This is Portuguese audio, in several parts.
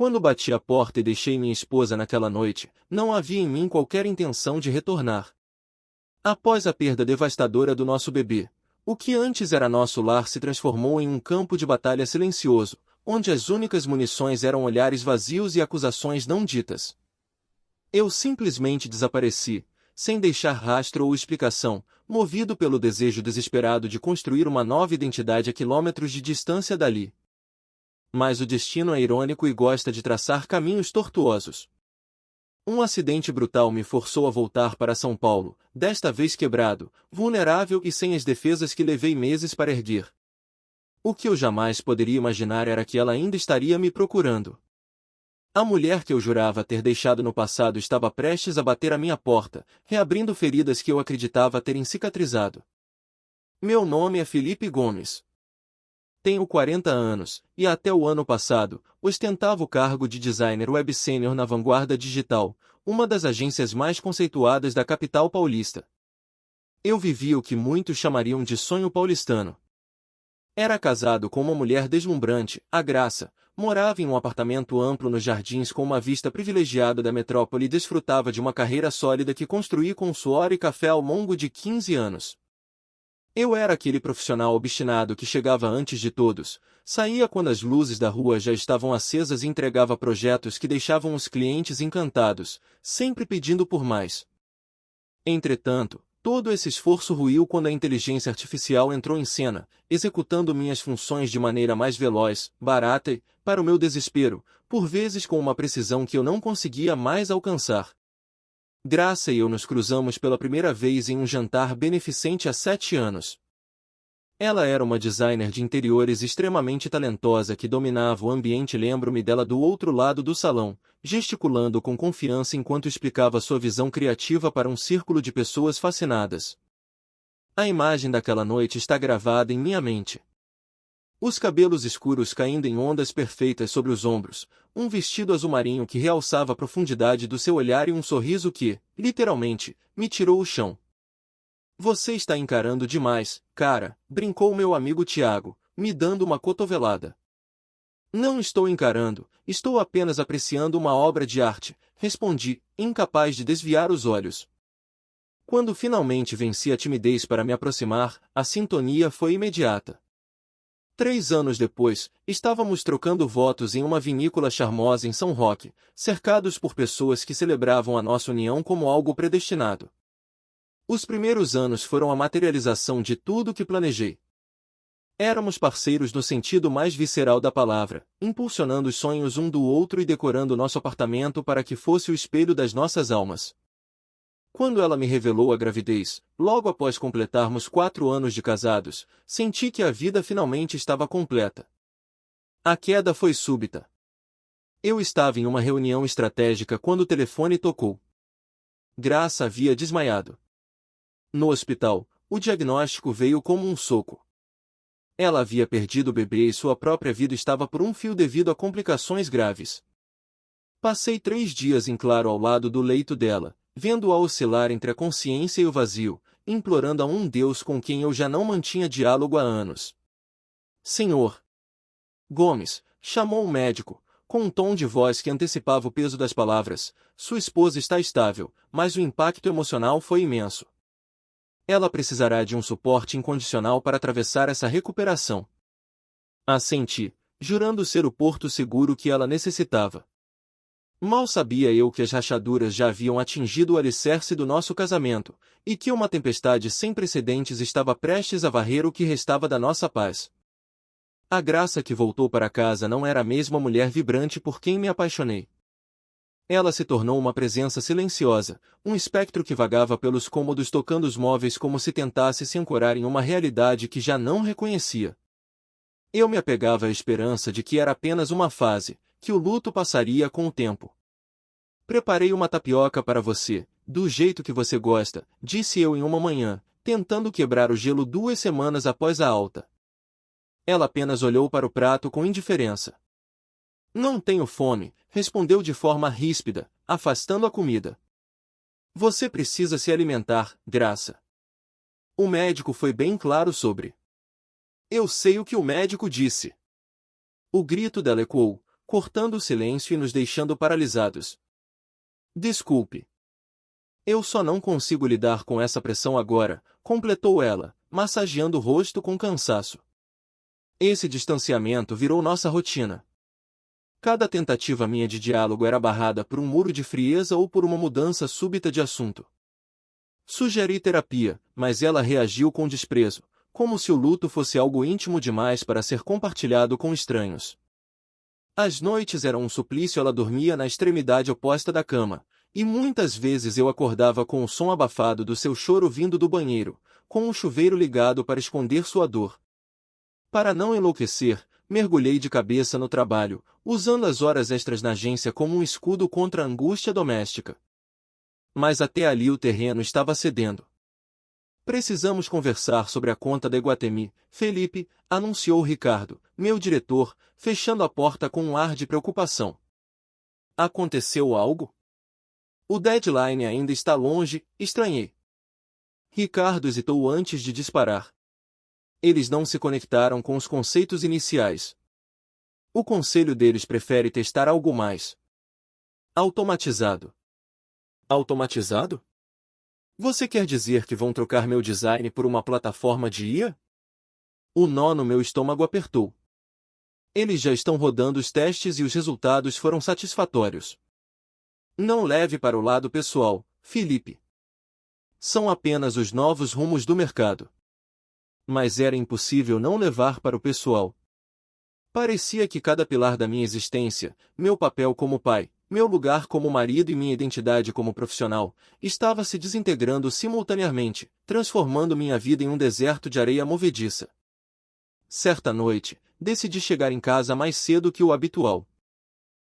Quando bati a porta e deixei minha esposa naquela noite, não havia em mim qualquer intenção de retornar. Após a perda devastadora do nosso bebê, o que antes era nosso lar se transformou em um campo de batalha silencioso, onde as únicas munições eram olhares vazios e acusações não ditas. Eu simplesmente desapareci, sem deixar rastro ou explicação, movido pelo desejo desesperado de construir uma nova identidade a quilômetros de distância dali. Mas o destino é irônico e gosta de traçar caminhos tortuosos. Um acidente brutal me forçou a voltar para São Paulo, desta vez quebrado, vulnerável e sem as defesas que levei meses para erguer. O que eu jamais poderia imaginar era que ela ainda estaria me procurando. A mulher que eu jurava ter deixado no passado estava prestes a bater à minha porta, reabrindo feridas que eu acreditava terem cicatrizado. Meu nome é Felipe Gomes. Tenho 40 anos, e até o ano passado, ostentava o cargo de designer web sênior na Vanguarda Digital, uma das agências mais conceituadas da capital paulista. Eu vivia o que muitos chamariam de sonho paulistano. Era casado com uma mulher deslumbrante, a Graça, morava em um apartamento amplo nos Jardins com uma vista privilegiada da metrópole e desfrutava de uma carreira sólida que construí com suor e café ao longo de 15 anos. Eu era aquele profissional obstinado que chegava antes de todos, saía quando as luzes da rua já estavam acesas e entregava projetos que deixavam os clientes encantados, sempre pedindo por mais. Entretanto, todo esse esforço ruiu quando a inteligência artificial entrou em cena, executando minhas funções de maneira mais veloz, barata e, para o meu desespero, por vezes com uma precisão que eu não conseguia mais alcançar. Graça e eu nos cruzamos pela primeira vez em um jantar beneficente há 7 anos. Ela era uma designer de interiores extremamente talentosa que dominava o ambiente. Lembro-me dela do outro lado do salão, gesticulando com confiança enquanto explicava sua visão criativa para um círculo de pessoas fascinadas. A imagem daquela noite está gravada em minha mente. Os cabelos escuros caindo em ondas perfeitas sobre os ombros, um vestido azul marinho que realçava a profundidade do seu olhar e um sorriso que, literalmente, me tirou o chão. Você está encarando demais, cara, brincou meu amigo Tiago, me dando uma cotovelada. Não estou encarando, estou apenas apreciando uma obra de arte, respondi, incapaz de desviar os olhos. Quando finalmente venci a timidez para me aproximar, a sintonia foi imediata. 3 anos depois, estávamos trocando votos em uma vinícola charmosa em São Roque, cercados por pessoas que celebravam a nossa união como algo predestinado. Os primeiros anos foram a materialização de tudo o que planejei. Éramos parceiros no sentido mais visceral da palavra, impulsionando os sonhos um do outro e decorando nosso apartamento para que fosse o espelho das nossas almas. Quando ela me revelou a gravidez, logo após completarmos 4 anos de casados, senti que a vida finalmente estava completa. A queda foi súbita. Eu estava em uma reunião estratégica quando o telefone tocou. Graça havia desmaiado. No hospital, o diagnóstico veio como um soco. Ela havia perdido o bebê e sua própria vida estava por um fio devido a complicações graves. Passei 3 dias em claro ao lado do leito dela, vendo-a oscilar entre a consciência e o vazio, implorando a um Deus com quem eu já não mantinha diálogo há anos. Senhor Gomes, chamou o médico, com um tom de voz que antecipava o peso das palavras, sua esposa está estável, mas o impacto emocional foi imenso. Ela precisará de um suporte incondicional para atravessar essa recuperação. Assenti, jurando ser o porto seguro que ela necessitava. Mal sabia eu que as rachaduras já haviam atingido o alicerce do nosso casamento, e que uma tempestade sem precedentes estava prestes a varrer o que restava da nossa paz. A Graça que voltou para casa não era a mesma mulher vibrante por quem me apaixonei. Ela se tornou uma presença silenciosa, um espectro que vagava pelos cômodos tocando os móveis como se tentasse se ancorar em uma realidade que já não reconhecia. Eu me apegava à esperança de que era apenas uma fase, que o luto passaria com o tempo. Preparei uma tapioca para você, do jeito que você gosta, disse eu em uma manhã, tentando quebrar o gelo 2 semanas após a alta. Ela apenas olhou para o prato com indiferença. Não tenho fome, respondeu de forma ríspida, afastando a comida. Você precisa se alimentar, Graça. O médico foi bem claro sobre. Eu sei o que o médico disse. O grito dela ecoou, cortando o silêncio e nos deixando paralisados. Desculpe. Eu só não consigo lidar com essa pressão agora, completou ela, massageando o rosto com cansaço. Esse distanciamento virou nossa rotina. Cada tentativa minha de diálogo era barrada por um muro de frieza ou por uma mudança súbita de assunto. Sugeri terapia, mas ela reagiu com desprezo, como se o luto fosse algo íntimo demais para ser compartilhado com estranhos. As noites eram um suplício. Ela dormia na extremidade oposta da cama, e muitas vezes eu acordava com o som abafado do seu choro vindo do banheiro, com o chuveiro ligado para esconder sua dor. Para não enlouquecer, mergulhei de cabeça no trabalho, usando as horas extras na agência como um escudo contra a angústia doméstica. Mas até ali o terreno estava cedendo. Precisamos conversar sobre a conta da Iguatemi, Felipe, anunciou Ricardo, meu diretor, fechando a porta com um ar de preocupação. Aconteceu algo? O deadline ainda está longe, estranhei. Ricardo hesitou antes de disparar. Eles não se conectaram com os conceitos iniciais. O conselho deles prefere testar algo mais automatizado. Automatizado? Você quer dizer que vão trocar meu design por uma plataforma de IA? O nó no meu estômago apertou. Eles já estão rodando os testes e os resultados foram satisfatórios. Não leve para o lado pessoal, Felipe. São apenas os novos rumos do mercado. Mas era impossível não levar para o pessoal. Parecia que cada pilar da minha existência, meu papel como pai, meu lugar como marido e minha identidade como profissional, estava se desintegrando simultaneamente, transformando minha vida em um deserto de areia movediça. Certa noite, decidi chegar em casa mais cedo que o habitual.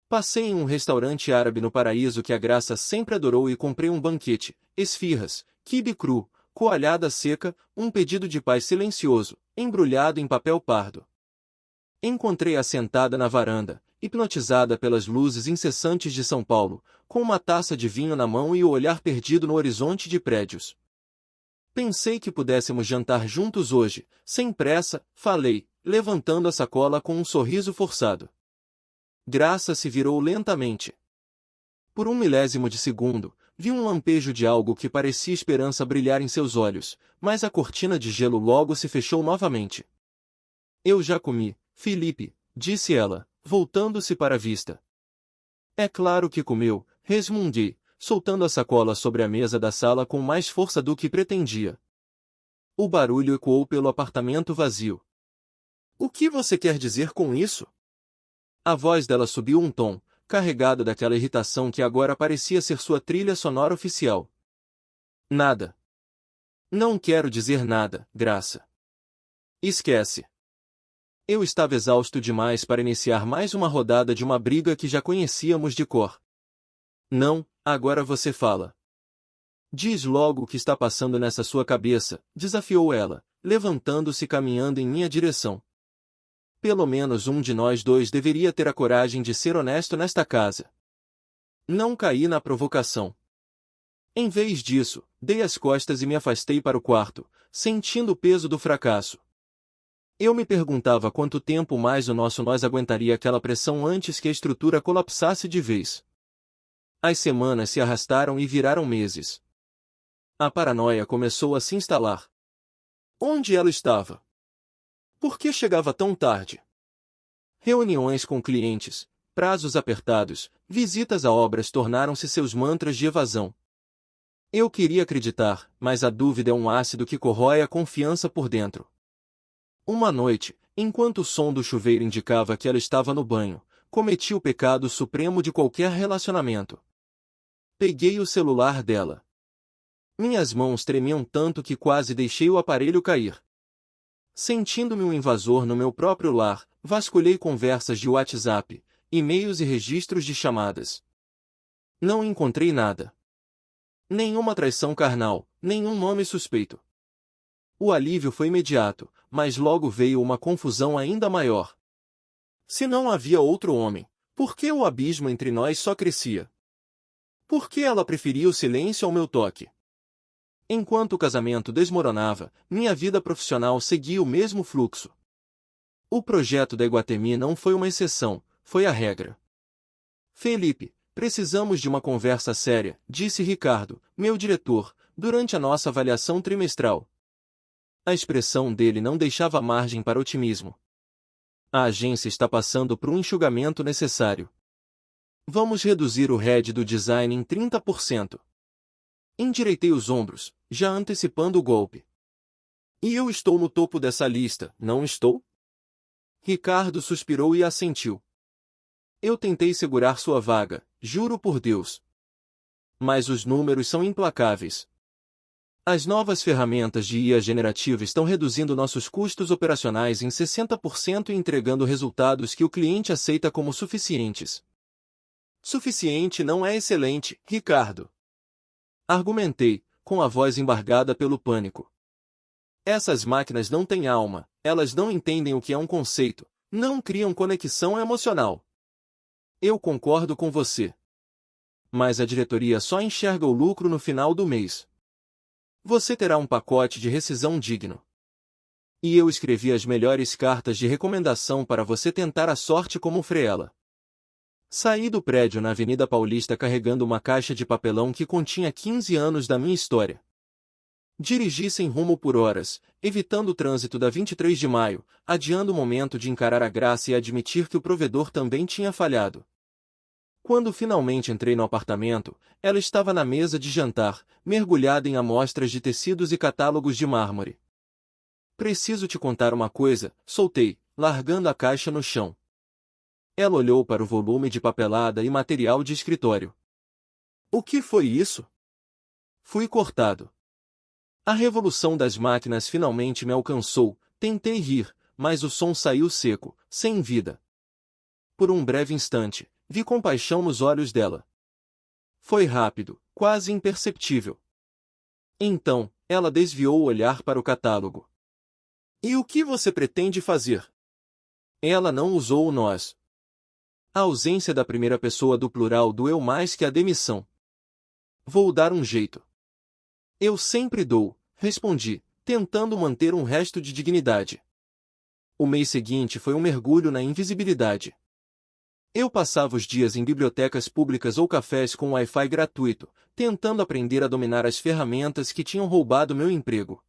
Passei em um restaurante árabe no Paraíso que a Graça sempre adorou e comprei um banquete, esfirras, quibe cru, coalhada seca, um pedido de paz silencioso, embrulhado em papel pardo. Encontrei-a sentada na varanda, hipnotizada pelas luzes incessantes de São Paulo, com uma taça de vinho na mão e o olhar perdido no horizonte de prédios. Pensei que pudéssemos jantar juntos hoje, sem pressa, falei, levantando a sacola com um sorriso forçado. Graça se virou lentamente. Por um milésimo de segundo, vi um lampejo de algo que parecia esperança brilhar em seus olhos, mas a cortina de gelo logo se fechou novamente. Eu já comi, Felipe, disse ela, voltando-se para a vista. É claro que comeu, resmundi, soltando a sacola sobre a mesa da sala com mais força do que pretendia. O barulho ecoou pelo apartamento vazio. O que você quer dizer com isso? A voz dela subiu um tom, carregada daquela irritação que agora parecia ser sua trilha sonora oficial. Nada. Não quero dizer nada, Graça. Esquece. Eu estava exausto demais para iniciar mais uma rodada de uma briga que já conhecíamos de cor. Não, agora você fala. Diz logo o que está passando nessa sua cabeça, desafiou ela, levantando-se e caminhando em minha direção. Pelo menos um de nós dois deveria ter a coragem de ser honesto nesta casa. Não caí na provocação. Em vez disso, dei as costas e me afastei para o quarto, sentindo o peso do fracasso. Eu me perguntava quanto tempo mais o nosso nós aguentaria aquela pressão antes que a estrutura colapsasse de vez. As semanas se arrastaram e viraram meses. A paranoia começou a se instalar. Onde ela estava? Por que chegava tão tarde? Reuniões com clientes, prazos apertados, visitas a obras tornaram-se seus mantras de evasão. Eu queria acreditar, mas a dúvida é um ácido que corrói a confiança por dentro. Uma noite, enquanto o som do chuveiro indicava que ela estava no banho, cometi o pecado supremo de qualquer relacionamento. Peguei o celular dela. Minhas mãos tremiam tanto que quase deixei o aparelho cair. Sentindo-me um invasor no meu próprio lar, vasculhei conversas de WhatsApp, e-mails e registros de chamadas. Não encontrei nada. Nenhuma traição carnal, nenhum nome suspeito. O alívio foi imediato, mas logo veio uma confusão ainda maior. Se não havia outro homem, por que o abismo entre nós só crescia? Por que ela preferia o silêncio ao meu toque? Enquanto o casamento desmoronava, minha vida profissional seguia o mesmo fluxo. O projeto da Iguatemi não foi uma exceção, foi a regra. Felipe, precisamos de uma conversa séria, disse Ricardo, meu diretor, durante a nossa avaliação trimestral. A expressão dele não deixava margem para otimismo. A agência está passando por um enxugamento necessário. Vamos reduzir o head do design em 30%. Endireitei os ombros, já antecipando o golpe. E eu estou no topo dessa lista, não estou? Ricardo suspirou e assentiu. Eu tentei segurar sua vaga, juro por Deus. Mas os números são implacáveis. As novas ferramentas de IA generativa estão reduzindo nossos custos operacionais em 60% e entregando resultados que o cliente aceita como suficientes. Suficiente não é excelente, Ricardo. Argumentei, com a voz embargada pelo pânico. Essas máquinas não têm alma, elas não entendem o que é um conceito, não criam conexão emocional. Eu concordo com você. Mas a diretoria só enxerga o lucro no final do mês. Você terá um pacote de rescisão digno. E eu escrevi as melhores cartas de recomendação para você tentar a sorte como Freela. Saí do prédio na Avenida Paulista carregando uma caixa de papelão que continha 15 anos da minha história. Dirigi sem rumo por horas, evitando o trânsito da 23 de maio, adiando o momento de encarar a Graça e admitir que o provedor também tinha falhado. Quando finalmente entrei no apartamento, ela estava na mesa de jantar, mergulhada em amostras de tecidos e catálogos de mármore. Preciso te contar uma coisa, soltei, largando a caixa no chão. Ela olhou para o volume de papelada e material de escritório. O que foi isso? Fui cortado. A revolução das máquinas finalmente me alcançou, tentei rir, mas o som saiu seco, sem vida. Por um breve instante, vi compaixão nos olhos dela. Foi rápido, quase imperceptível. Então, ela desviou o olhar para o catálogo. E o que você pretende fazer? Ela não usou o nós. A ausência da primeira pessoa do plural doeu mais que a demissão. Vou dar um jeito. Eu sempre dou, respondi, tentando manter um resto de dignidade. O mês seguinte foi um mergulho na invisibilidade. Eu passava os dias em bibliotecas públicas ou cafés com Wi-Fi gratuito, tentando aprender a dominar as ferramentas que tinham roubado meu emprego.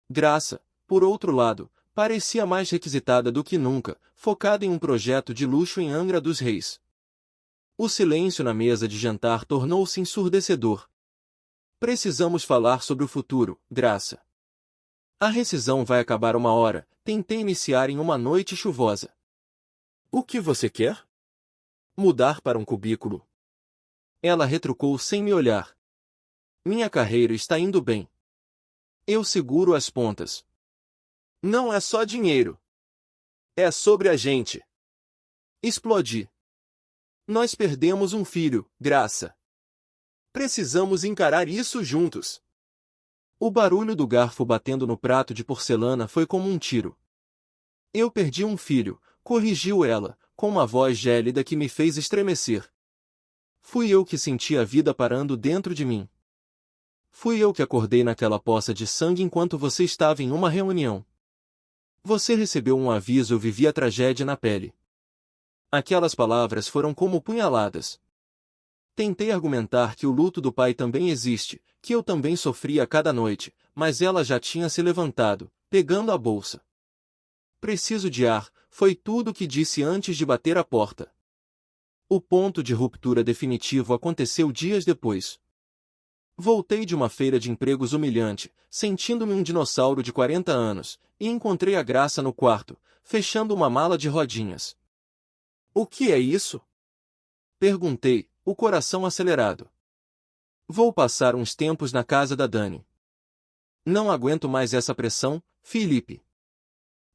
Graça, por outro lado, parecia mais requisitada do que nunca, focada em um projeto de luxo em Angra dos Reis. O silêncio na mesa de jantar tornou-se ensurdecedor. Precisamos falar sobre o futuro, Graça. A rescisão vai acabar uma hora, tentei iniciar em uma noite chuvosa. O que você quer? Mudar para um cubículo. Ela retrucou sem me olhar. Minha carreira está indo bem. Eu seguro as pontas. Não é só dinheiro. É sobre a gente. Explodi. Nós perdemos um filho, Graça. Precisamos encarar isso juntos. O barulho do garfo batendo no prato de porcelana foi como um tiro. Eu perdi um filho, corrigiu ela, com uma voz gélida que me fez estremecer. Fui eu que senti a vida parando dentro de mim. Fui eu que acordei naquela poça de sangue enquanto você estava em uma reunião. Você recebeu um aviso, eu vivi a tragédia na pele. Aquelas palavras foram como punhaladas. Tentei argumentar que o luto do pai também existe, que eu também sofria a cada noite, mas ela já tinha se levantado, pegando a bolsa. Preciso de ar, foi tudo o que disse antes de bater a porta. O ponto de ruptura definitivo aconteceu dias depois. Voltei de uma feira de empregos humilhante, sentindo-me um dinossauro de 40 anos, e encontrei a Graça no quarto, fechando uma mala de rodinhas. O que é isso? Perguntei, o coração acelerado. Vou passar uns tempos na casa da Dani. Não aguento mais essa pressão, Felipe.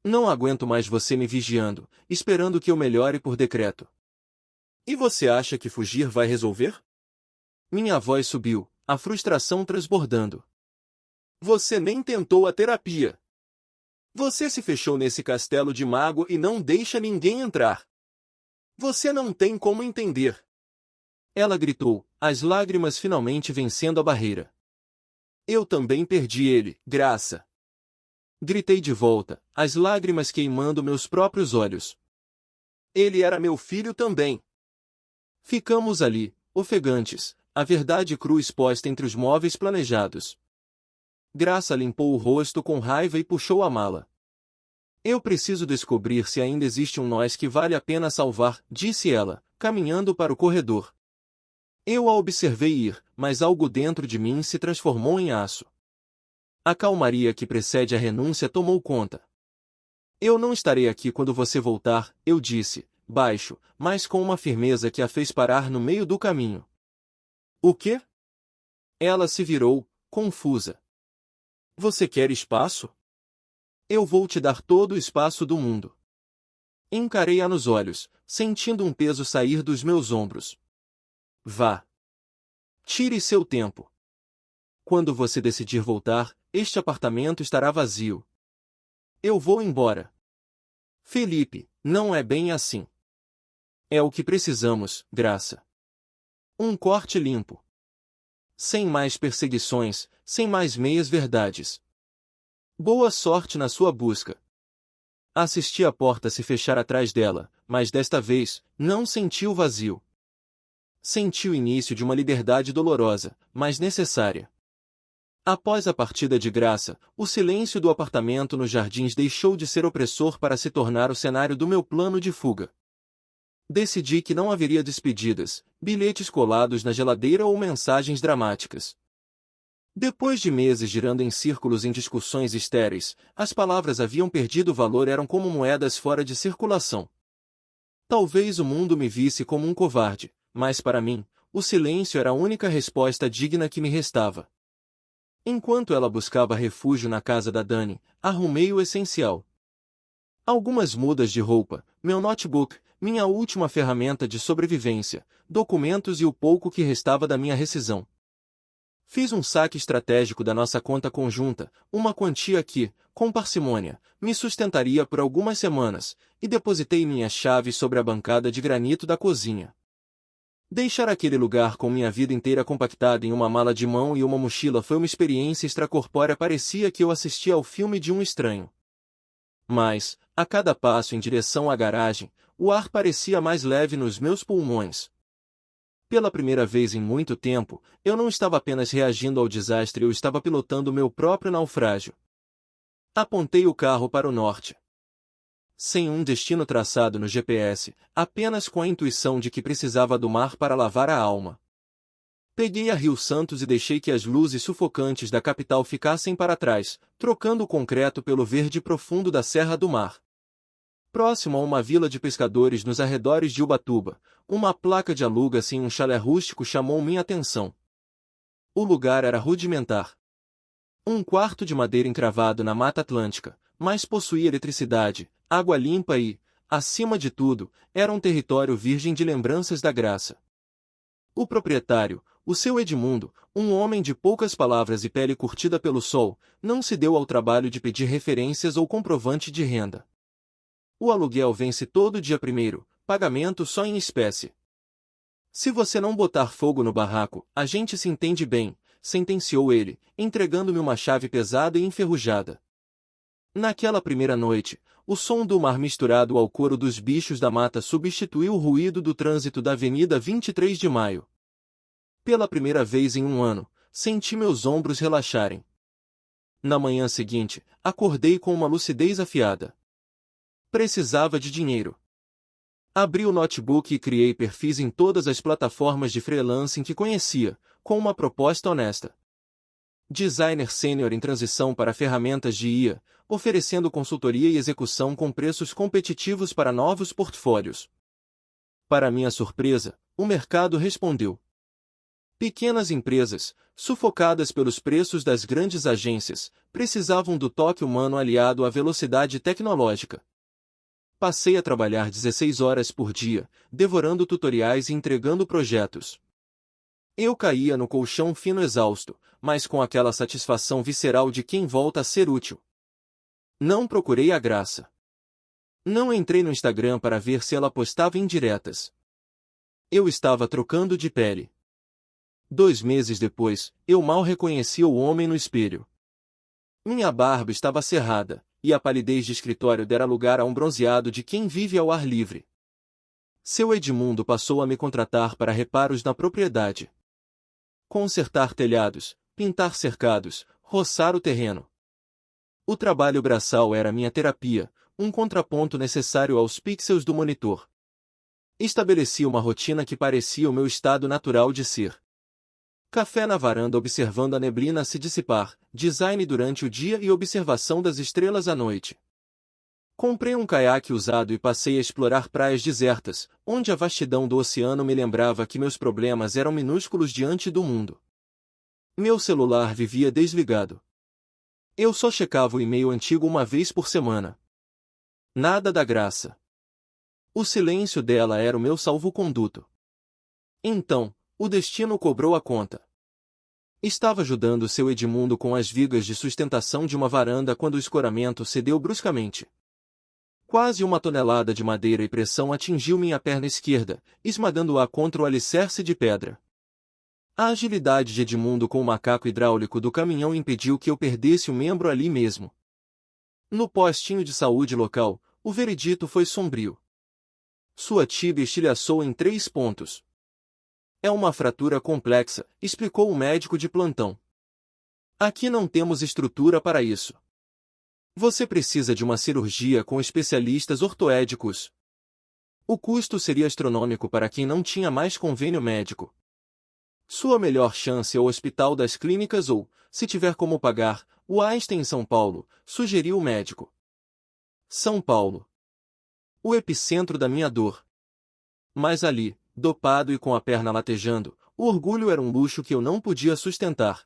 Não aguento mais você me vigiando, esperando que eu melhore por decreto. E você acha que fugir vai resolver? Minha voz subiu, a frustração transbordando. Você nem tentou a terapia. Você se fechou nesse castelo de mago e não deixa ninguém entrar. Você não tem como entender. Ela gritou, as lágrimas finalmente vencendo a barreira. Eu também perdi ele, Graça. Gritei de volta, as lágrimas queimando meus próprios olhos. Ele era meu filho também. Ficamos ali, ofegantes, a verdade crua exposta entre os móveis planejados. Graça limpou o rosto com raiva e puxou a mala. Eu preciso descobrir se ainda existe um nós que vale a pena salvar, disse ela, caminhando para o corredor. Eu a observei ir, mas algo dentro de mim se transformou em aço. A calmaria que precede a renúncia tomou conta. Eu não estarei aqui quando você voltar, eu disse, baixo, mas com uma firmeza que a fez parar no meio do caminho. O quê? Ela se virou, confusa. Você quer espaço? Eu vou te dar todo o espaço do mundo. Encarei-a nos olhos, sentindo um peso sair dos meus ombros. Vá. Tire seu tempo. Quando você decidir voltar, este apartamento estará vazio. Eu vou embora. Felipe, não é bem assim. É o que precisamos, Graça. Um corte limpo. Sem mais perseguições, sem mais meias-verdades. Boa sorte na sua busca. Assisti a porta se fechar atrás dela, mas desta vez, não senti o vazio. Senti o início de uma liberdade dolorosa, mas necessária. Após a partida de Graça, o silêncio do apartamento nos jardins deixou de ser opressor para se tornar o cenário do meu plano de fuga. Decidi que não haveria despedidas, bilhetes colados na geladeira ou mensagens dramáticas. Depois de meses girando em círculos em discussões estéreis, as palavras haviam perdido valor e eram como moedas fora de circulação. Talvez o mundo me visse como um covarde, mas para mim, o silêncio era a única resposta digna que me restava. Enquanto ela buscava refúgio na casa da Dani, arrumei o essencial. Algumas mudas de roupa, meu notebook, minha última ferramenta de sobrevivência, documentos e o pouco que restava da minha rescisão. Fiz um saque estratégico da nossa conta conjunta, uma quantia que, com parcimônia, me sustentaria por algumas semanas, e depositei minhas chaves sobre a bancada de granito da cozinha. Deixar aquele lugar com minha vida inteira compactada em uma mala de mão e uma mochila foi uma experiência extracorpórea. Parecia que eu assistia ao filme de um estranho. Mas, a cada passo em direção à garagem, o ar parecia mais leve nos meus pulmões. Pela primeira vez em muito tempo, eu não estava apenas reagindo ao desastre, eu estava pilotando meu próprio naufrágio. Apontei o carro para o norte. Sem um destino traçado no GPS, apenas com a intuição de que precisava do mar para lavar a alma. Peguei a Rio Santos e deixei que as luzes sufocantes da capital ficassem para trás, trocando o concreto pelo verde profundo da Serra do Mar. Próximo a uma vila de pescadores nos arredores de Ubatuba, uma placa de aluga-se em um chalé rústico chamou minha atenção. O lugar era rudimentar. Um quarto de madeira encravado na Mata Atlântica, mas possuía eletricidade, água limpa e, acima de tudo, era um território virgem de lembranças da Graça. O proprietário, o seu Edmundo, um homem de poucas palavras e pele curtida pelo sol, não se deu ao trabalho de pedir referências ou comprovante de renda. O aluguel vence todo dia 1º, pagamento só em espécie. Se você não botar fogo no barraco, a gente se entende bem, sentenciou ele, entregando-me uma chave pesada e enferrujada. Naquela primeira noite, o som do mar misturado ao coro dos bichos da mata substituiu o ruído do trânsito da Avenida 23 de Maio. Pela primeira vez em um ano, senti meus ombros relaxarem. Na manhã seguinte, acordei com uma lucidez afiada. Precisava de dinheiro. Abri o notebook e criei perfis em todas as plataformas de freelancing que conhecia, com uma proposta honesta. Designer sênior em transição para ferramentas de IA, oferecendo consultoria e execução com preços competitivos para novos portfólios. Para minha surpresa, o mercado respondeu. Pequenas empresas, sufocadas pelos preços das grandes agências, precisavam do toque humano aliado à velocidade tecnológica. Passei a trabalhar 16 horas por dia, devorando tutoriais e entregando projetos. Eu caía no colchão fino exausto, mas com aquela satisfação visceral de quem volta a ser útil. Não procurei a Graça. Não entrei no Instagram para ver se ela postava indiretas. Eu estava trocando de pele. 2 meses depois, eu mal reconhecia o homem no espelho. Minha barba estava cerrada, e a palidez de escritório dera lugar a um bronzeado de quem vive ao ar livre. Seu Edmundo passou a me contratar para reparos na propriedade. Consertar telhados, pintar cercados, roçar o terreno. O trabalho braçal era minha terapia, um contraponto necessário aos pixels do monitor. Estabeleci uma rotina que parecia o meu estado natural de ser. Café na varanda observando a neblina se dissipar, design durante o dia e observação das estrelas à noite. Comprei um caiaque usado e passei a explorar praias desertas, onde a vastidão do oceano me lembrava que meus problemas eram minúsculos diante do mundo. Meu celular vivia desligado. Eu só checava o e-mail antigo uma vez por semana. Nada da graça. O silêncio dela era o meu salvo-conduto. Então, o destino cobrou a conta. Estava ajudando seu Edmundo com as vigas de sustentação de uma varanda quando o escoramento cedeu bruscamente. Quase 1 tonelada de madeira e pressão atingiu minha perna esquerda, esmagando-a contra o alicerce de pedra. A agilidade de Edmundo com o macaco hidráulico do caminhão impediu que eu perdesse o membro ali mesmo. No postinho de saúde local, o veredito foi sombrio. Sua tíbia estilhaçou em 3 pontos. É uma fratura complexa, explicou o médico de plantão. Aqui não temos estrutura para isso. Você precisa de uma cirurgia com especialistas ortoédicos. O custo seria astronômico para quem não tinha mais convênio médico. Sua melhor chance é o Hospital das Clínicas ou, se tiver como pagar, o Einstein em São Paulo, sugeriu o médico. São Paulo. O epicentro da minha dor. Mas ali, dopado e com a perna latejando, o orgulho era um luxo que eu não podia sustentar.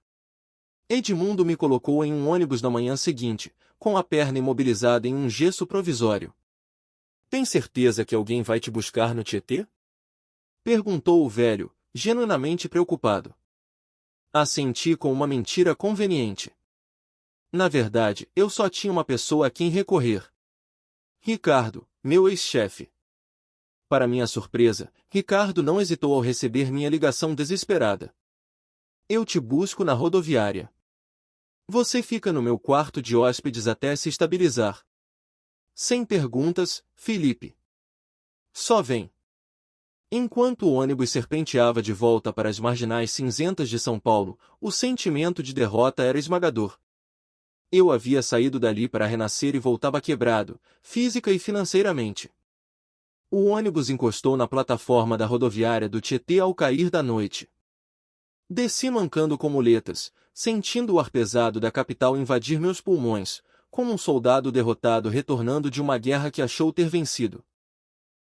Edmundo me colocou em um ônibus na manhã seguinte, com a perna imobilizada em um gesso provisório. Tem certeza que alguém vai te buscar no Tietê? Perguntou o velho, genuinamente preocupado. Assenti com uma mentira conveniente. Na verdade, eu só tinha uma pessoa a quem recorrer. Ricardo, meu ex-chefe. Para minha surpresa, Ricardo não hesitou ao receber minha ligação desesperada. Eu te busco na rodoviária. Você fica no meu quarto de hóspedes até se estabilizar. Sem perguntas, Felipe. Só vem. Enquanto o ônibus serpenteava de volta para as marginais cinzentas de São Paulo, o sentimento de derrota era esmagador. Eu havia saído dali para renascer e voltava quebrado, física e financeiramente. O ônibus encostou na plataforma da rodoviária do Tietê ao cair da noite. Desci mancando com muletas, sentindo o ar pesado da capital invadir meus pulmões, como um soldado derrotado retornando de uma guerra que achou ter vencido.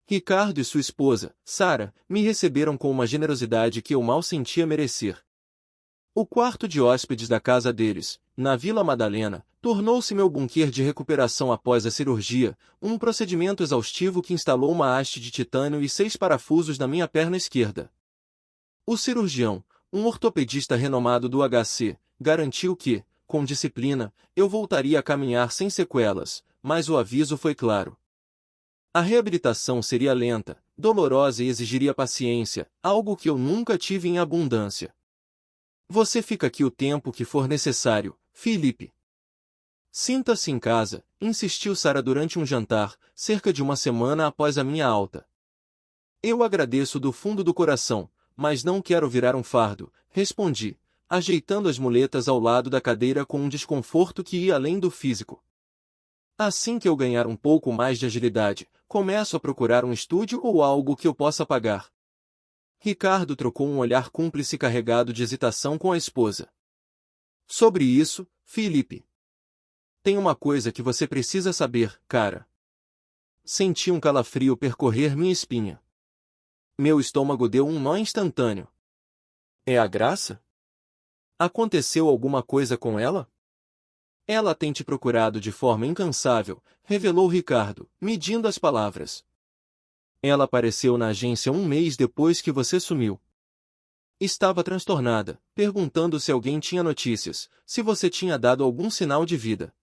Ricardo e sua esposa, Sara, me receberam com uma generosidade que eu mal sentia merecer. O quarto de hóspedes da casa deles, na Vila Madalena, tornou-se meu bunker de recuperação após a cirurgia, um procedimento exaustivo que instalou uma haste de titânio e 6 parafusos na minha perna esquerda. O cirurgião, um ortopedista renomado do HC, garantiu que, com disciplina, eu voltaria a caminhar sem sequelas, mas o aviso foi claro. A reabilitação seria lenta, dolorosa e exigiria paciência, algo que eu nunca tive em abundância. Você fica aqui o tempo que for necessário, Felipe. Sinta-se em casa, insistiu Sara durante um jantar, cerca de uma semana após a minha alta. Eu agradeço do fundo do coração, mas não quero virar um fardo, respondi, ajeitando as muletas ao lado da cadeira com um desconforto que ia além do físico. Assim que eu ganhar um pouco mais de agilidade, começo a procurar um estúdio ou algo que eu possa pagar. Ricardo trocou um olhar cúmplice carregado de hesitação com a esposa. Sobre isso, Felipe. Tem uma coisa que você precisa saber, cara. Senti um calafrio percorrer minha espinha. Meu estômago deu um nó instantâneo. É a Graça? Aconteceu alguma coisa com ela? Ela tem te procurado de forma incansável, revelou Ricardo, medindo as palavras. Ela apareceu na agência um mês depois que você sumiu. Estava transtornada, perguntando se alguém tinha notícias, se você tinha dado algum sinal de vida.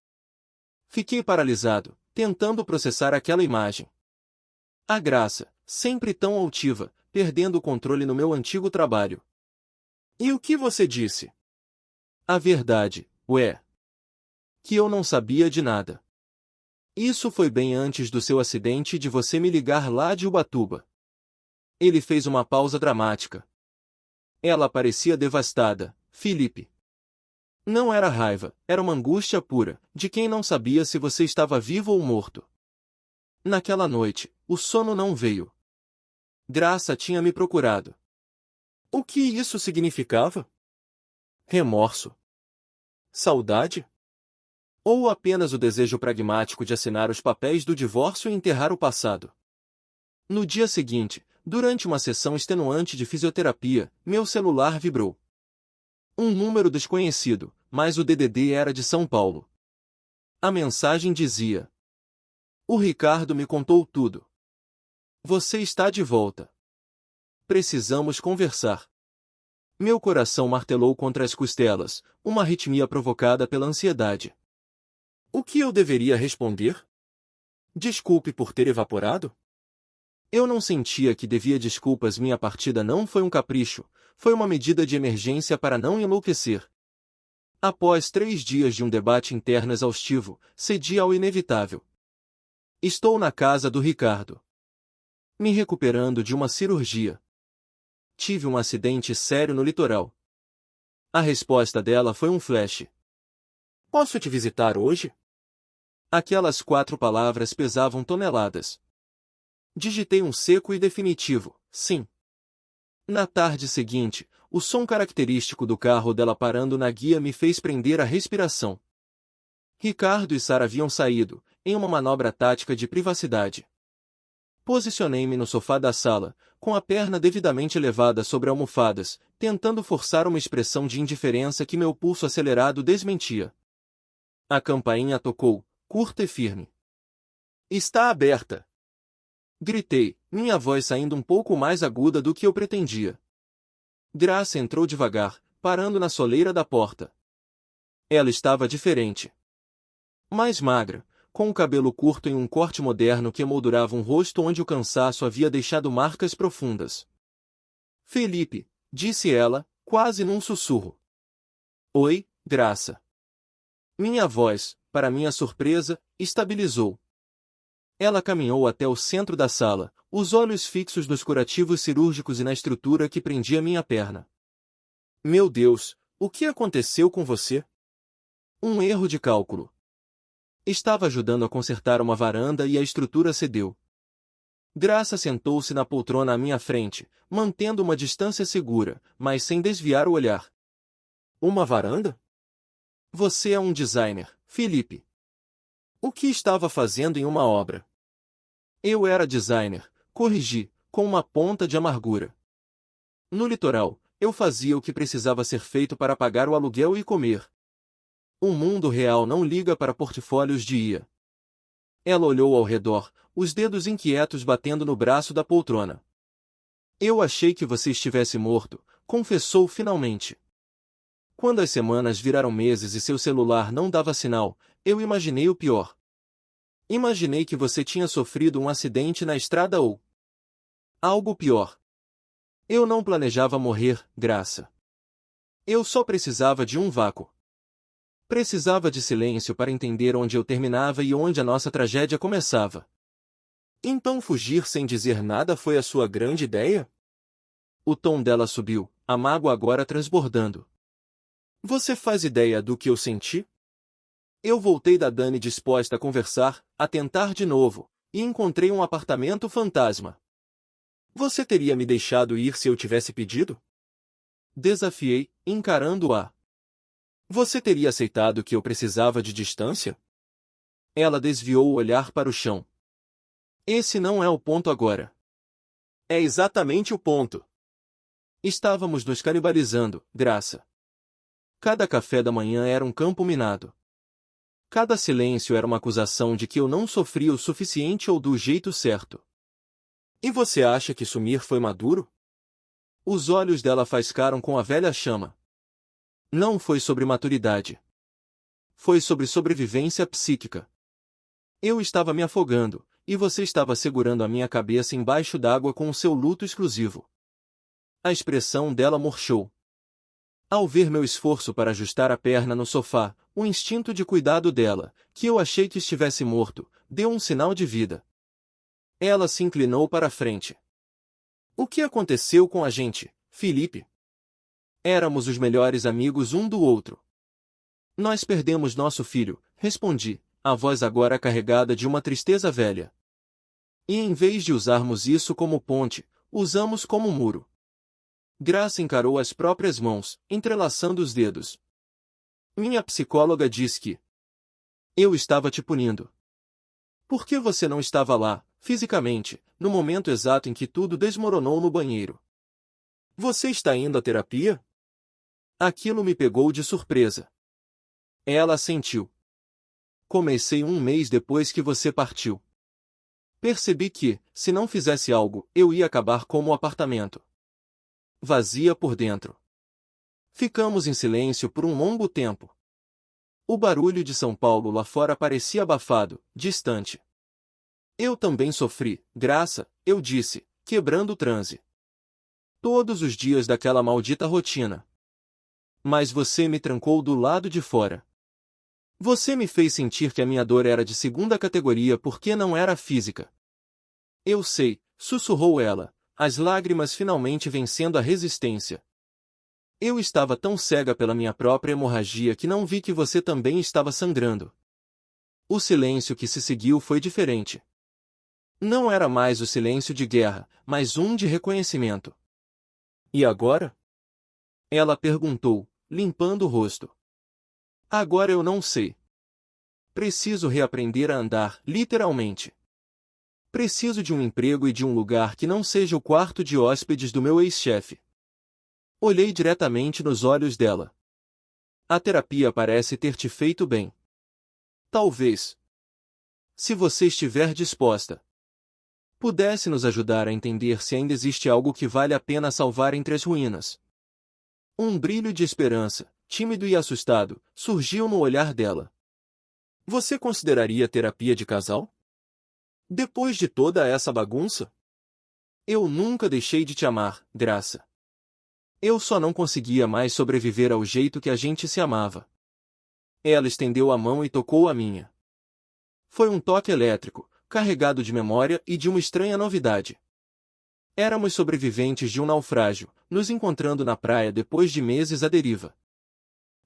Fiquei paralisado, tentando processar aquela imagem. A Graça, sempre tão altiva, perdendo o controle no meu antigo trabalho. E o que você disse? A verdade, ué. Que eu não sabia de nada. Isso foi bem antes do seu acidente e de você me ligar lá de Ubatuba. Ele fez uma pausa dramática. Ela parecia devastada, Felipe. Não era raiva, era uma angústia pura, de quem não sabia se você estava vivo ou morto. Naquela noite, o sono não veio. Graça tinha me procurado. O que isso significava? Remorso? Saudade? Ou apenas o desejo pragmático de assinar os papéis do divórcio e enterrar o passado? No dia seguinte, durante uma sessão extenuante de fisioterapia, meu celular vibrou. Um número desconhecido, mas o DDD era de São Paulo. A mensagem dizia: O Ricardo me contou tudo. Você está de volta. Precisamos conversar. Meu coração martelou contra as costelas, uma arritmia provocada pela ansiedade. O que eu deveria responder? Desculpe por ter evaporado? Eu não sentia que devia desculpas. Minha partida não foi um capricho, foi uma medida de emergência para não enlouquecer. Após 3 dias de um debate interno exaustivo, cedi ao inevitável. Estou na casa do Ricardo. Me recuperando de uma cirurgia. Tive um acidente sério no litoral. A resposta dela foi um flash. Posso te visitar hoje? Aquelas 4 palavras pesavam toneladas. Digitei um seco e definitivo, sim. Na tarde seguinte, o som característico do carro dela parando na guia me fez prender a respiração. Ricardo e Sara haviam saído, em uma manobra tática de privacidade. Posicionei-me no sofá da sala, com a perna devidamente elevada sobre almofadas, tentando forçar uma expressão de indiferença que meu pulso acelerado desmentia. A campainha tocou, curta e firme. Está aberta! Gritei, minha voz saindo um pouco mais aguda do que eu pretendia. Graça entrou devagar, parando na soleira da porta. Ela estava diferente. Mais magra, com o cabelo curto em um corte moderno que emoldurava um rosto onde o cansaço havia deixado marcas profundas. Felipe, disse ela, quase num sussurro. Oi, Graça. Minha voz, para minha surpresa, estabilizou. Ela caminhou até o centro da sala, os olhos fixos nos curativos cirúrgicos e na estrutura que prendia minha perna. Meu Deus, o que aconteceu com você? Um erro de cálculo. Estava ajudando a consertar uma varanda e a estrutura cedeu. Graça sentou-se na poltrona à minha frente, mantendo uma distância segura, mas sem desviar o olhar. Uma varanda? Você é um designer, Felipe. O que estava fazendo em uma obra? Eu era designer, corrigi, com uma ponta de amargura. No litoral, eu fazia o que precisava ser feito para pagar o aluguel e comer. O mundo real não liga para portfólios de IA. Ela olhou ao redor, os dedos inquietos batendo no braço da poltrona. Eu achei que você estivesse morto, confessou finalmente. Quando as semanas viraram meses e seu celular não dava sinal, eu imaginei o pior. Imaginei que você tinha sofrido um acidente na estrada ou algo pior. Eu não planejava morrer, Graça. Eu só precisava de um vácuo. Precisava de silêncio para entender onde eu terminava e onde a nossa tragédia começava. Então fugir sem dizer nada foi a sua grande ideia? O tom dela subiu, a mágoa agora transbordando. Você faz ideia do que eu senti? Eu voltei da Dani disposta a conversar, a tentar de novo, e encontrei um apartamento fantasma. Você teria me deixado ir se eu tivesse pedido? Desafiei, encarando-a. Você teria aceitado que eu precisava de distância? Ela desviou o olhar para o chão. Esse não é o ponto agora. É exatamente o ponto. Estávamos nos canibalizando, Graça. Cada café da manhã era um campo minado. Cada silêncio era uma acusação de que eu não sofria o suficiente ou do jeito certo. E você acha que sumir foi maduro? Os olhos dela faiscaram com a velha chama. Não foi sobre maturidade. Foi sobre sobrevivência psíquica. Eu estava me afogando, e você estava segurando a minha cabeça embaixo d'água com o seu luto exclusivo. A expressão dela murchou. Ao ver meu esforço para ajustar a perna no sofá, o instinto de cuidado dela, que eu achei que estivesse morto, deu um sinal de vida. Ela se inclinou para a frente. O que aconteceu com a gente, Felipe? Éramos os melhores amigos um do outro. Nós perdemos nosso filho, respondi, a voz agora carregada de uma tristeza velha. E em vez de usarmos isso como ponte, usamos como muro. Graça encarou as próprias mãos, entrelaçando os dedos. Minha psicóloga diz que eu estava te punindo. Por que você não estava lá, fisicamente, no momento exato em que tudo desmoronou no banheiro? Você está indo à terapia? Aquilo me pegou de surpresa. Ela assentiu. Comecei um mês depois que você partiu. Percebi que, se não fizesse algo, eu ia acabar como o apartamento. Vazia por dentro. Ficamos em silêncio por um longo tempo. O barulho de São Paulo lá fora parecia abafado, distante. Eu também sofri, Graça, eu disse, quebrando o transe. Todos os dias daquela maldita rotina. Mas você me trancou do lado de fora. Você me fez sentir que a minha dor era de segunda categoria porque não era física. Eu sei, sussurrou ela, as lágrimas finalmente vencendo a resistência. Eu estava tão cega pela minha própria hemorragia que não vi que você também estava sangrando. O silêncio que se seguiu foi diferente. Não era mais o silêncio de guerra, mas um de reconhecimento. E agora? Ela perguntou, limpando o rosto. Agora eu não sei. Preciso reaprender a andar, literalmente. Preciso de um emprego e de um lugar que não seja o quarto de hóspedes do meu ex-chefe. Olhei diretamente nos olhos dela. A terapia parece ter te feito bem. Talvez. Se você estiver disposta. Pudesse nos ajudar a entender se ainda existe algo que vale a pena salvar entre as ruínas. Um brilho de esperança, tímido e assustado, surgiu no olhar dela. Você consideraria terapia de casal? Depois de toda essa bagunça? Eu nunca deixei de te amar, Graça. Eu só não conseguia mais sobreviver ao jeito que a gente se amava. Ela estendeu a mão e tocou a minha. Foi um toque elétrico, carregado de memória e de uma estranha novidade. Éramos sobreviventes de um naufrágio, nos encontrando na praia depois de meses à deriva.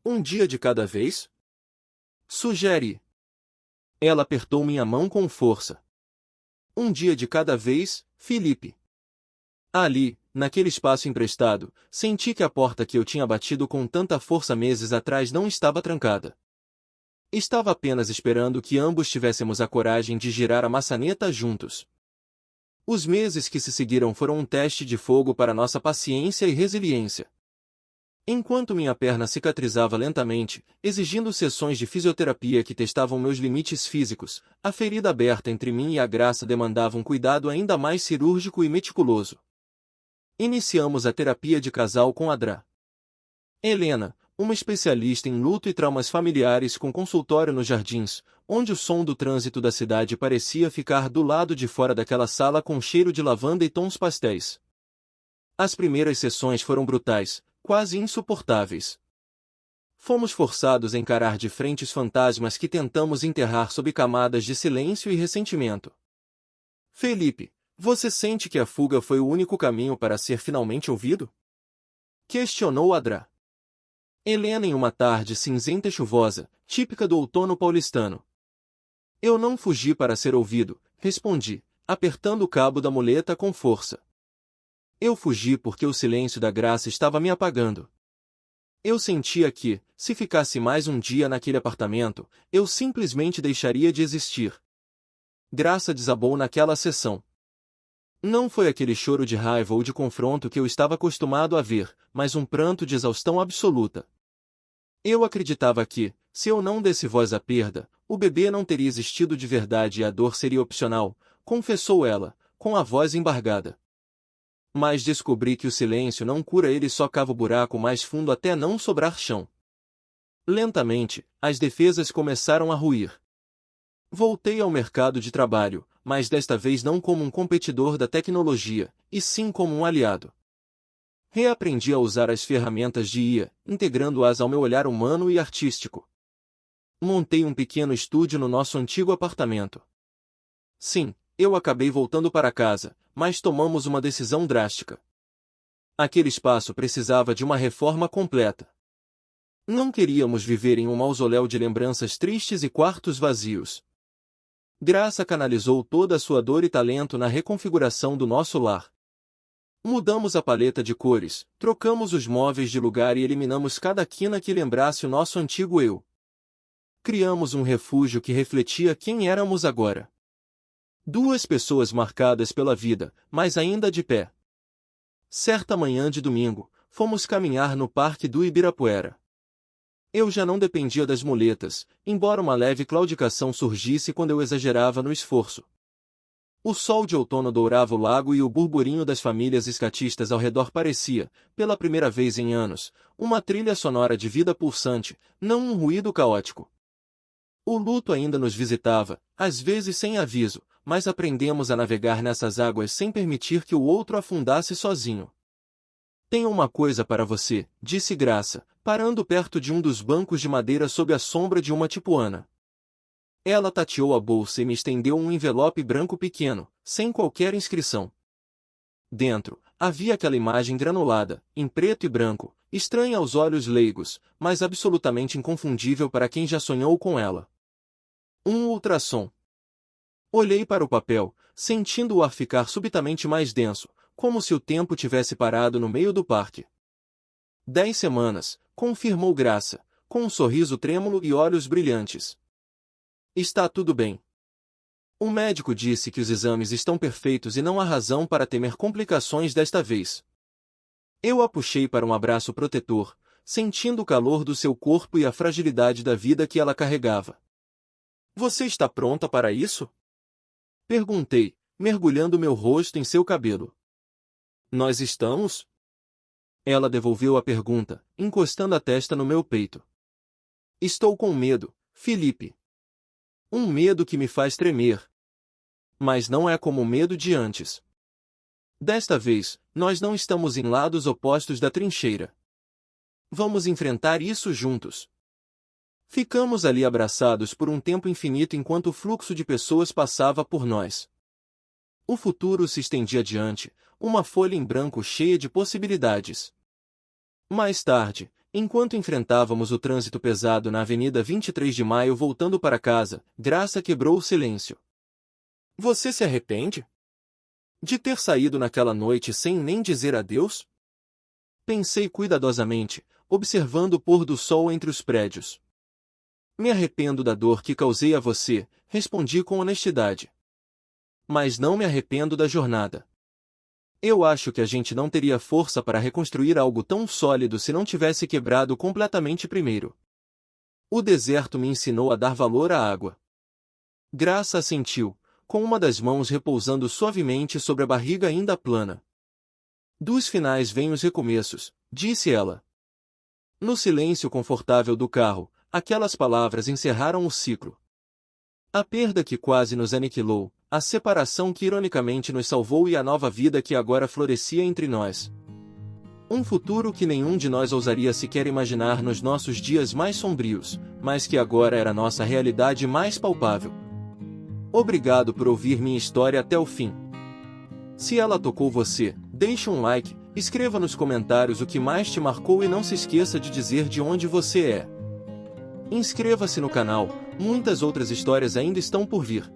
Um dia de cada vez? Sugere. Ela apertou minha mão com força. Um dia de cada vez, Felipe. Ali, naquele espaço emprestado, senti que a porta que eu tinha batido com tanta força meses atrás não estava trancada. Estava apenas esperando que ambos tivéssemos a coragem de girar a maçaneta juntos. Os meses que se seguiram foram um teste de fogo para nossa paciência e resiliência. Enquanto minha perna cicatrizava lentamente, exigindo sessões de fisioterapia que testavam meus limites físicos, a ferida aberta entre mim e a Graça demandava um cuidado ainda mais cirúrgico e meticuloso. Iniciamos a terapia de casal com a Dra. Helena, uma especialista em luto e traumas familiares com consultório nos Jardins, onde o som do trânsito da cidade parecia ficar do lado de fora daquela sala com cheiro de lavanda e tons pastéis. As primeiras sessões foram brutais, quase insuportáveis. Fomos forçados a encarar de frente os fantasmas que tentamos enterrar sob camadas de silêncio e ressentimento. Felipe, você sente que a fuga foi o único caminho para ser finalmente ouvido? Questionou a Dra. Helena em uma tarde cinzenta e chuvosa, típica do outono paulistano. Eu não fugi para ser ouvido, respondi, apertando o cabo da muleta com força. Eu fugi porque o silêncio da Graça estava me apagando. Eu sentia que, se ficasse mais um dia naquele apartamento, eu simplesmente deixaria de existir. Graça desabou naquela sessão. Não foi aquele choro de raiva ou de confronto que eu estava acostumado a ver, mas um pranto de exaustão absoluta. Eu acreditava que, se eu não desse voz à perda, o bebê não teria existido de verdade e a dor seria opcional, confessou ela, com a voz embargada. Mas descobri que o silêncio não cura, ele só cava o buraco mais fundo até não sobrar chão. Lentamente, as defesas começaram a ruir. Voltei ao mercado de trabalho, mas desta vez não como um competidor da tecnologia, e sim como um aliado. Reaprendi a usar as ferramentas de IA, integrando-as ao meu olhar humano e artístico. Montei um pequeno estúdio no nosso antigo apartamento. Sim, eu acabei voltando para casa, mas tomamos uma decisão drástica. Aquele espaço precisava de uma reforma completa. Não queríamos viver em um mausoléu de lembranças tristes e quartos vazios. Graça canalizou toda a sua dor e talento na reconfiguração do nosso lar. Mudamos a paleta de cores, trocamos os móveis de lugar e eliminamos cada quina que lembrasse o nosso antigo eu. Criamos um refúgio que refletia quem éramos agora. Duas pessoas marcadas pela vida, mas ainda de pé. Certa manhã de domingo, fomos caminhar no Parque do Ibirapuera. Eu já não dependia das muletas, embora uma leve claudicação surgisse quando eu exagerava no esforço. O sol de outono dourava o lago e o burburinho das famílias escatistas ao redor parecia, pela primeira vez em anos, uma trilha sonora de vida pulsante, não um ruído caótico. O luto ainda nos visitava, às vezes sem aviso, mas aprendemos a navegar nessas águas sem permitir que o outro afundasse sozinho. Tenho uma coisa para você, disse Graça, parando perto de um dos bancos de madeira sob a sombra de uma tipuana. Ela tateou a bolsa e me estendeu um envelope branco pequeno, sem qualquer inscrição. Dentro, havia aquela imagem granulada, em preto e branco, estranha aos olhos leigos, mas absolutamente inconfundível para quem já sonhou com ela. Um ultrassom. Olhei para o papel, sentindo o ar ficar subitamente mais denso, como se o tempo tivesse parado no meio do parque. 10 semanas, confirmou Graça, com um sorriso trêmulo e olhos brilhantes. Está tudo bem. O médico disse que os exames estão perfeitos e não há razão para temer complicações desta vez. Eu a puxei para um abraço protetor, sentindo o calor do seu corpo e a fragilidade da vida que ela carregava. Você está pronta para isso? Perguntei, mergulhando meu rosto em seu cabelo. Nós estamos? Ela devolveu a pergunta, encostando a testa no meu peito. Estou com medo, Felipe. Um medo que me faz tremer. Mas não é como o medo de antes. Desta vez, nós não estamos em lados opostos da trincheira. Vamos enfrentar isso juntos. Ficamos ali abraçados por um tempo infinito enquanto o fluxo de pessoas passava por nós. O futuro se estendia adiante, uma folha em branco cheia de possibilidades. Mais tarde, enquanto enfrentávamos o trânsito pesado na Avenida 23 de Maio voltando para casa, Graça quebrou o silêncio. Você se arrepende? De ter saído naquela noite sem nem dizer adeus? Pensei cuidadosamente, observando o pôr do sol entre os prédios. Me arrependo da dor que causei a você, respondi com honestidade. Mas não me arrependo da jornada. Eu acho que a gente não teria força para reconstruir algo tão sólido se não tivesse quebrado completamente primeiro. O deserto me ensinou a dar valor à água. Graça assentiu, com uma das mãos repousando suavemente sobre a barriga ainda plana. Dos finais vêm os recomeços, disse ela. No silêncio confortável do carro, aquelas palavras encerraram o ciclo. A perda que quase nos aniquilou, a separação que ironicamente nos salvou e a nova vida que agora florescia entre nós. Um futuro que nenhum de nós ousaria sequer imaginar nos nossos dias mais sombrios, mas que agora era nossa realidade mais palpável. Obrigado por ouvir minha história até o fim. Se ela tocou você, deixe um like, escreva nos comentários o que mais te marcou e não se esqueça de dizer de onde você é. Inscreva-se no canal, muitas outras histórias ainda estão por vir.